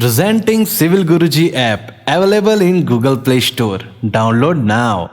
Presenting Civil Guruji app available in Google Play Store. Download now.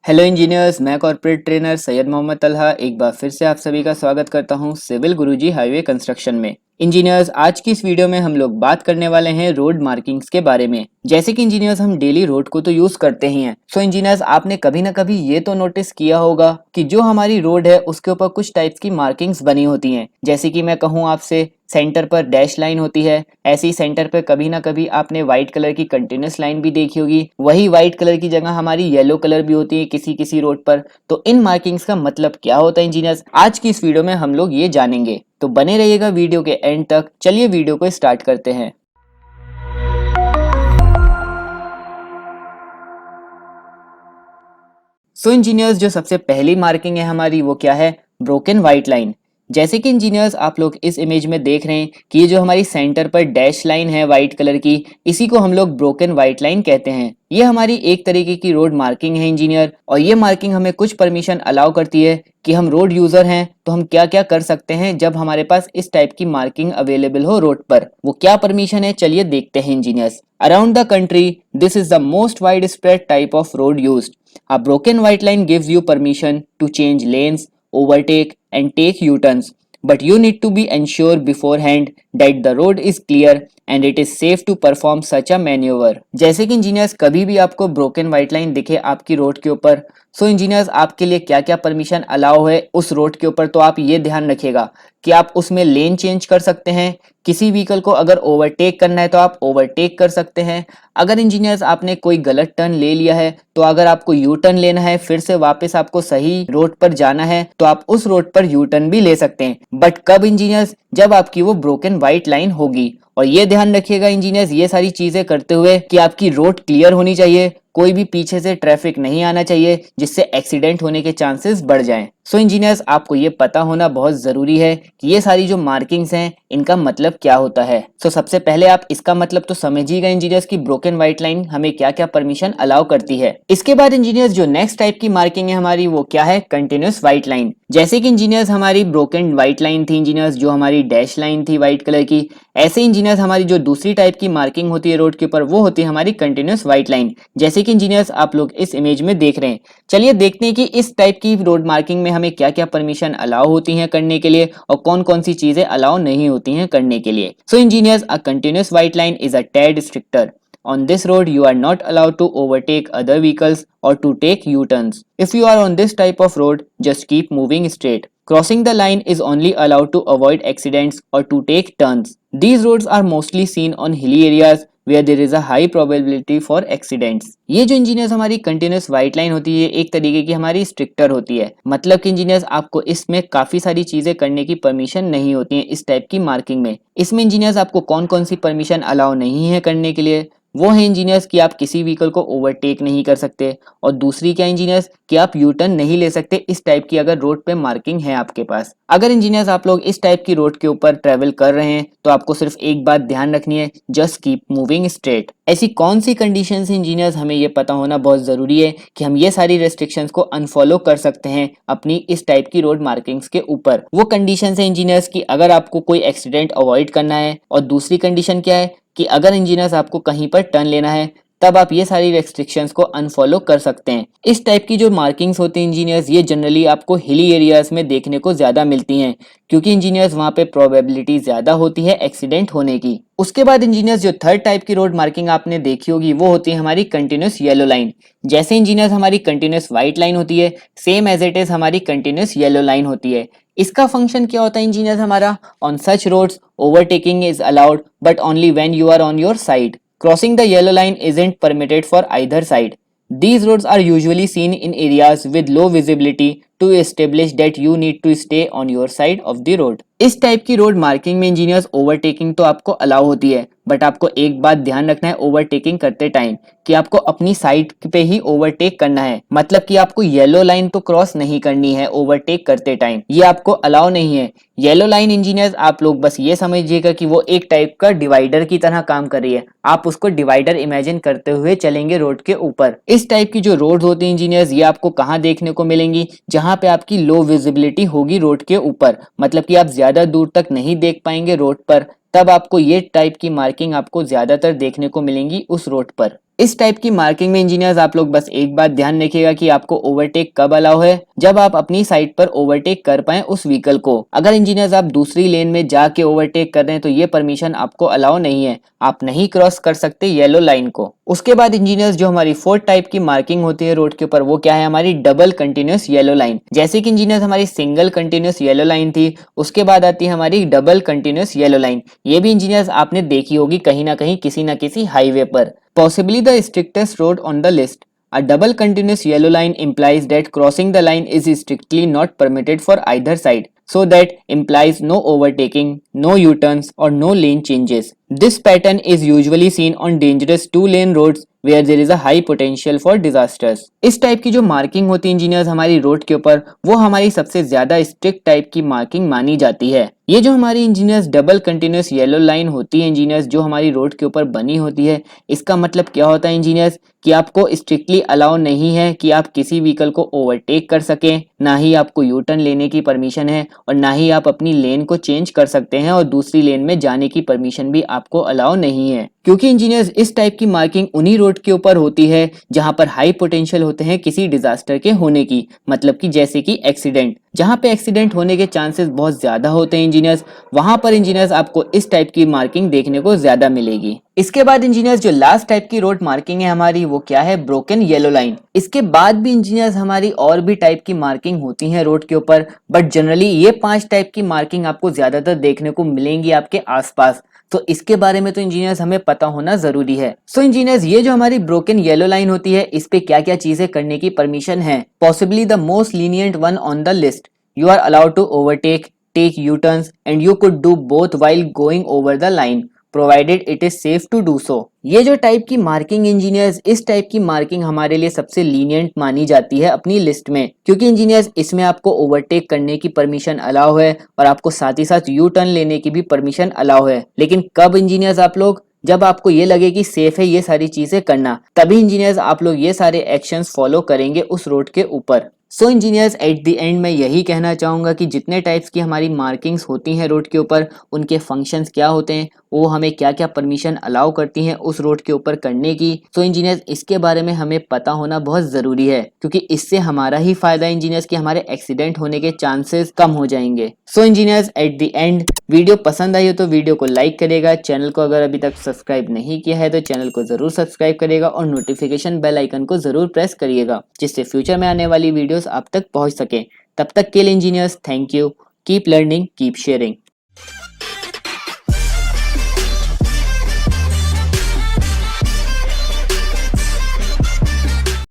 Hello engineers, मैं corporate trainer Syed Mohammad Talha एक बार फिर से आप सभी का स्वागत करता हूं सिविल गुरुजी हाईवे कंस्ट्रक्शन में। इंजीनियर्स, आज की इस वीडियो में हम लोग बात करने वाले हैं रोड मार्किंग्स के बारे में। जैसे कि इंजीनियर्स हम डेली रोड को तो यूज करते ही हैं। सो इंजीनियर्स, आपने कभी ना कभी ये तो नोटिस किया होगा कि जो हमारी रोड है उसके ऊपर कुछ टाइप्स की मार्किंग्स बनी होती हैं। जैसे कि मैं कहूँ आपसे, सेंटर पर डैश लाइन होती है, ऐसी सेंटर पर कभी ना कभी आपने व्हाइट कलर की कंटिन्यूस लाइन भी देखी होगी। वही व्हाइट कलर की जगह हमारी येलो कलर भी होती है किसी किसी रोड पर। तो इन मार्किंग्स का मतलब क्या होता है इंजीनियर्स, आज की इस वीडियो में हम लोग ये जानेंगे। तो बने रहिएगा वीडियो के एंड तक। चलिए वीडियो को स्टार्ट करते हैं। सो इंजीनियर्स, जो सबसे पहली मार्किंग है हमारी वो क्या है? Broken white line. जैसे कि इंजीनियर्स आप लोग इस इमेज में देख रहे हैं कि ये जो हमारी सेंटर पर डैश लाइन है व्हाइट कलर की, इसी को हम लोग ब्रोकन व्हाइट लाइन कहते हैं। ये हमारी एक तरीके की रोड मार्किंग है इंजीनियर, और ये मार्किंग हमें कुछ परमिशन अलाउ करती है कि हम रोड यूजर हैं तो हम क्या क्या कर सकते हैं जब हमारे पास इस टाइप की मार्किंग अवेलेबल हो रोड पर। वो क्या परमिशन है, चलिए देखते हैं engineers. Around the country this is the most wide spread type of road used. A broken white line gives you permission to change lanes, overtake and take U-turns, but you need to be ensured beforehand that the road is clear and it is safe to perform such a maneuver. जैसे कि engineers कभी भी आपको broken white line दिखे आपकी road के ऊपर, सो engineers आपके लिए क्या क्या परमिशन अलाउ है उस रोड के ऊपर, तो आप ये ध्यान रखिएगा कि आप उसमें लेन चेंज कर सकते हैं। किसी व्हीकल को अगर ओवरटेक करना है तो आप ओवरटेक कर सकते हैं। अगर इंजीनियर्स आपने कोई गलत टर्न ले लिया है तो अगर आपको यू टर्न लेना है, फिर से वापस आपको सही रोड पर जाना है, तो आप उस रोड पर यू टर्न भी ले सकते हैं। बट कब इंजीनियर्स? जब आपकी वो ब्रोकन व्हाइट लाइन होगी। और ये ध्यान रखिएगा इंजीनियर्स, ये सारी चीजें करते हुए कि आपकी रोड क्लियर होनी चाहिए, कोई भी पीछे से ट्रैफिक नहीं आना चाहिए जिससे एक्सीडेंट होने के चांसेस बढ़ जाएं। सो इंजीनियर्स, आपको ये पता होना बहुत जरूरी है कि ये सारी जो मार्किंग्स हैं इनका मतलब क्या होता है। सो सबसे पहले आप इसका मतलब तो समझिएगा इंजीनियर्स की ब्रोकन व्हाइट लाइन हमें क्या क्या परमिशन अलाउ करती है। इसके बाद इंजीनियर्स जो नेक्स्ट टाइप की मार्किंग है हमारी वो क्या है? Continuous white line. जैसे कि इंजीनियर्स हमारी ब्रोकन व्हाइट लाइन थी इंजीनियर्स, जो हमारी डैश लाइन थी व्हाइट कलर की, ऐसे इंजीनियर्स हमारी जो दूसरी टाइप की मार्किंग होती है रोड के ऊपर वो होती है हमारी कंटिन्यूस व्हाइट लाइन। जैसे कि इंजीनियर्स आप लोग इस इमेज में देख रहे हैं। चलिए देखते हैं कि इस टाइप की रोड मार्किंग में हमें क्या क्या परमिशन अलाउ होती हैं करने के लिए और कौन कौन सी चीजें अलाउ नहीं होती हैं करने के लिए। So engineers, a continuous white line is a tad stricter. On this road, you are not allowed to overtake other vehicles or to take U-turns. If you are on this type of road, just keep moving straight. Crossing the line is only allowed to avoid accidents or to take turns. These roads are mostly seen on hilly areas where there is a high probability for accidents. ये जो engineers हमारी continuous white line होती है एक तरीके की हमारी stricter होती है। मतलब कि इंजीनियर्स आपको इसमें काफी सारी चीजें करने की परमिशन नहीं होती है इस टाइप की मार्किंग में। इसमें इंजीनियर्स आपको कौन कौन सी परमिशन अलाउ नहीं है करने के लिए, वो है इंजीनियर्स कि आप किसी व्हीकल को ओवरटेक नहीं कर सकते, और दूसरी क्या इंजीनियर्स कि आप यू टर्न नहीं ले सकते इस टाइप की अगर रोड पे मार्किंग है आपके पास। अगर इंजीनियर्स आप लोग इस टाइप की रोड के ऊपर ट्रेवल कर रहे हैं तो आपको सिर्फ एक बात ध्यान रखनी है, जस्ट कीप मूविंग स्ट्रेट। ऐसी कौन सी कंडीशंस इंजीनियर्स हमें ये पता होना बहुत जरूरी है कि हम ये सारी रेस्ट्रिक्शंस को अनफॉलो कर सकते हैं अपनी इस टाइप की रोड मार्किंग्स के ऊपर। वो कंडीशंस है इंजीनियर्स की अगर आपको कोई एक्सीडेंट अवॉइड करना है, और दूसरी कंडीशन क्या है कि अगर इंजीनियर्स आपको कहीं पर टर्न लेना है तब आप ये सारी रेस्ट्रिक्शंस को अनफॉलो कर सकते हैं। इस टाइप की जो मार्किंग्स होती हैं इंजीनियर्स ये जनरली आपको हिली एरियाज में देखने को ज्यादा मिलती हैं, क्योंकि इंजीनियर्स वहां पे प्रोबेबिलिटी ज्यादा होती है एक्सीडेंट होने की। उसके बाद इंजीनियर्स जो थर्ड टाइप की रोड मार्किंग आपने देखी होगी वो होती है हमारी कंटिन्यूस येलो लाइन। जैसे इंजीनियर्स हमारी कंटिन्यूस व्हाइट लाइन होती है, सेम एज इट इज हमारी कंटिन्यूस येलो लाइन होती है। इसका फंक्शन क्या होता है इंजीनियर्स हमारा? On such roads overtaking is allowed but only when you are on your side. Crossing the yellow line isn't permitted for either side. These roads are usually seen in areas with low visibility to establish that you need to stay on your side of the road. इस type की road marking में engineers overtaking तो आपको allow होती है, but आपको एक बात ध्यान रखना है ओवरटेकिंग करते टाइम कि आपको अपनी साइड पे ही ओवरटेक करना है। मतलब कि आपको येलो लाइन तो क्रॉस नहीं करनी है ओवरटेक करते टाइम, ये आपको अलाउ नहीं है। येलो लाइन इंजीनियर्स आप लोग बस ये समझिएगा कि वो एक टाइप का डिवाइडर की तरह काम कर रही है, आप उसको डिवाइडर इमेजिन करते हुए चलेंगे रोड के ऊपर। इस टाइप की जो रोड होती है इंजीनियर्स ये आपको कहाँ देखने को मिलेंगी? जहाँ जहां पे आपकी लो विजिबिलिटी होगी रोड के ऊपर, मतलब कि आप ज्यादा दूर तक नहीं देख पाएंगे रोड पर, तब आपको ये टाइप की मार्किंग आपको ज्यादातर देखने को मिलेंगी उस रोड पर। इस टाइप की मार्किंग में इंजीनियर्स आप लोग बस एक बात ध्यान रखिएगा कि आपको ओवरटेक कब अलाउ है, जब आप अपनी साइड पर ओवरटेक कर पाए उस व्हीकल को। अगर इंजीनियर्स आप दूसरी लेन में जाके ओवरटेक कर रहे हैं तो ये परमिशन आपको अलाउ नहीं है, आप नहीं क्रॉस कर सकते येलो लाइन को। उसके बाद इंजीनियर्स जो हमारी फोर्थ टाइप की मार्किंग होती है रोड के ऊपर वो क्या है, हमारी डबल कंटिन्यूअस येलो लाइन। जैसे कि इंजीनियर्स हमारी सिंगल कंटिन्यूअस येलो लाइन थी, उसके बाद आती है हमारी डबल कंटिन्यूअस येलो लाइन। ये भी इंजीनियर्स आपने देखी होगी कहीं ना कहीं किसी ना किसी हाईवे पर। Possibly the strictest road on the list. A double continuous yellow line implies that crossing the line is strictly not permitted for either side. So that implies no overtaking, no U-turns or no lane changes. This pattern is usually seen on dangerous two-lane roads where there is a high potential for disasters. इस type की जो marking होती है engineers हमारी road के ऊपर, वो हमारी सबसे ज्यादा स्ट्रिक्ट टाइप की मार्किंग मानी जाती है। ये जो हमारी engineers double continuous yellow line होती है इंजीनियर्स जो हमारी रोड के ऊपर बनी होती है, इसका मतलब क्या होता है इंजीनियर्स कि आपको स्ट्रिक्टली अलाउ नहीं है कि आप किसी व्हीकल को ओवरटेक कर सकें, ना ही आपको यू टर्न लेने की परमिशन है और ना ही आप अपनी लेन को चेंज कर सकते हैं और दूसरी लेन में जाने की परमिशन भी आपको अलाउ नहीं है। क्योंकि इंजीनियर्स इस टाइप की मार्किंग उन्हीं रोड के ऊपर होती है जहां पर हाई पोटेंशियल होते हैं किसी डिजास्टर के होने की, मतलब कि जैसे कि एक्सीडेंट। जहां पे एक्सीडेंट होने के चांसेस बहुत ज्यादा होते हैं इंजीनियर्स, वहां पर इंजीनियर्स आपको इस टाइप की मार्किंग देखने को ज्यादा मिलेगी। इसके बाद इंजीनियर्स जो लास्ट टाइप की रोड मार्किंग है हमारी वो क्या है, ब्रोकन येलो लाइन। इसके बाद भी इंजीनियर्स हमारी और भी टाइप की मार्किंग होती है रोड के ऊपर, बट जनरली ये 5 टाइप की मार्किंग आपको ज्यादातर देखने को मिलेंगी आपके आसपास। तो इसके बारे में तो इंजीनियर्स हमें पता होना जरूरी है। सो इंजीनियर्स ये जो हमारी ब्रोकन येलो लाइन होती है इस पे क्या क्या चीजें करने की परमिशन है। Possibly the most lenient one on the list, you are allowed to overtake, take U-turns and you could do both while going over the line provided it is safe to do so. ये जो type की marking engineers, इस type की marking हमारे लिए सबसे lenient मानी जाती है अपनी लिस्ट में, क्योंकि इंजीनियर्स इसमें आपको ओवरटेक करने की परमिशन अलाउ है और आपको साथ ही साथ यू टर्न लेने की भी परमिशन अलाउ है। लेकिन कब इंजीनियर्स आप लोग, जब आपको ये लगे कि सेफ है ये सारी चीजें करना, तभी इंजीनियर्स आप लोग ये सारे एक्शंस फॉलो करेंगे उस रोड के ऊपर। सो इंजीनियर्स एट द एंड मैं यही कहना चाहूंगा कि जितने टाइप्स की हमारी मार्किंग्स होती हैं रोड के ऊपर, उनके फंक्शंस क्या होते हैं, वो हमें क्या क्या परमिशन अलाउ करती हैं उस रोड के ऊपर करने की। तो इंजीनियर्स इसके बारे में हमें पता होना बहुत जरूरी है, क्योंकि इससे हमारा ही फायदा है इंजीनियर्स कि हमारे एक्सीडेंट होने के चांसेस कम हो जाएंगे। So engineers at the end video पसंद आई हो तो वीडियो को लाइक करेगा, चैनल को अगर अभी तक सब्सक्राइब नहीं किया है तो चैनल को जरूर सब्सक्राइब करेगा और नोटिफिकेशन बेल आइकन को जरूर प्रेस करिएगा, जिससे फ्यूचर में आने वाली वीडियोस आप तक पहुंच सके। तब तक के लिए engineers thank you, keep learning, keep sharing.